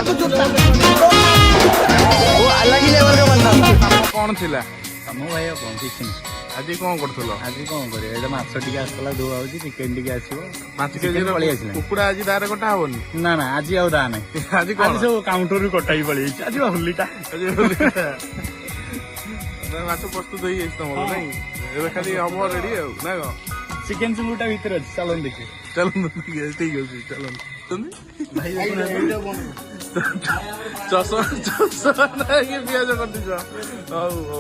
वो अलग ही लेवल का बंदा कौन थिला हम भाई कौन किसी आज कौन करथलो आज कौन करे एटा माछ टिके आसला धुआ होची चिकन टिके आसीबो 5 केजी पळी आसिला कुकुड़ा आज दार कटा होनी ना ना आज आउ दा नै आज कौन सब काउंटर रु कटाई पळी आज होलीटा माछ प्रस्तुत होई जाइछ तमरो नै एबे खाली हमो रेडी हो ना गो चिकन चुंगुटा भीतर अछि चलन देखि चलो ठीक है चलो तुम भाई चसो चसो ना ये पियाज कर दिजो औ औ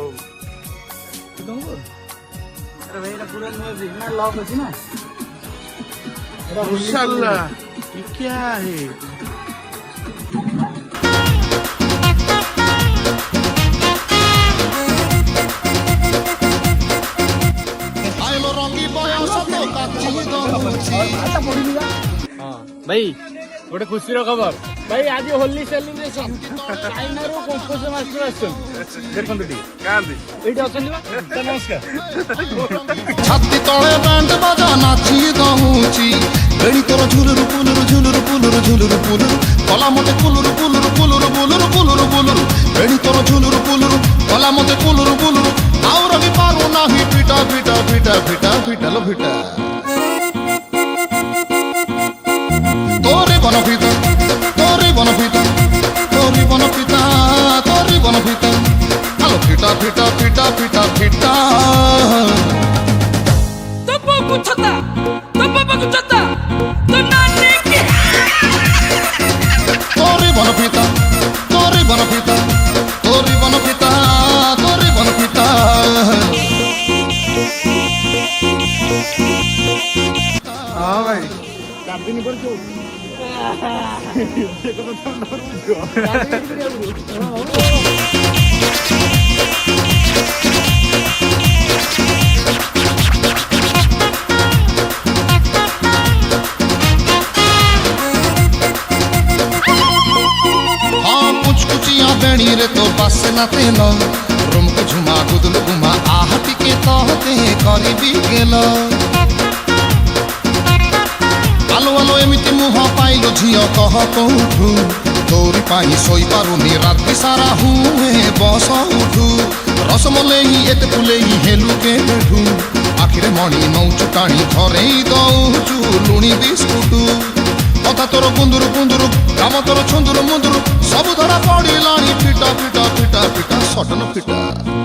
अरे भाई एटा पूरा नो सिग्नल लॉक अछि ना माशाल्लाह ये क्या है भाई गोटे खुशी खबर भाई आज होली सेलिब्रेशन चाइना रो कंपोज मास्टर आछन देखन दी कांदी एटा अछन नमस्कार छाती तळे बैंड बाजा नाची दहुची बेणी तोर झुलुरु पुलुरु झुलुरु पुलुरु झुलुरु पुलुरु कला मते पुलुरु पुलुरु पुलुरु पुलुरु पुलुरु पुलुरु बेणी तोर झुलुरु पुलुरु कला मते पुलुरु पुलुरु आउर भी पारु नाही पिटा पिटा पिटा पिटा पिटा लो पिटा तोरे बनपिता तोरे बनपिता तोरे बनपिता तोरे बनपिता आलो पिटा पिटा पिटा पिटा पिटा छता तो पापा को छता तो नानी के तोरे बनपिता तोरे बनपिता तोरे बनपिता तोरे बनपिता हां भाई काबिन पर जो देखो तो बेणी रे तो बस न तेल रूम को झुमा गुदल गुमा आहटी के तहते करी भी गेल आलो आलो एमिति मुह पाइलो झियो कह कौठू तोरी पाई सोई पारुनी राति सारा हुए बस उठू रसमलेई एते फुलेई हेलु के बेठू आखिरे मणि नौ चुटाणी घरे दौचू लुणी बिस्कुटू कथा तोर कुंदुरु कुंदुरु काम तोर छुंदुरु मुंदुरु सब धरा पड़िलाणी फिटा फिटा फिटा फिटा सटन फिटा।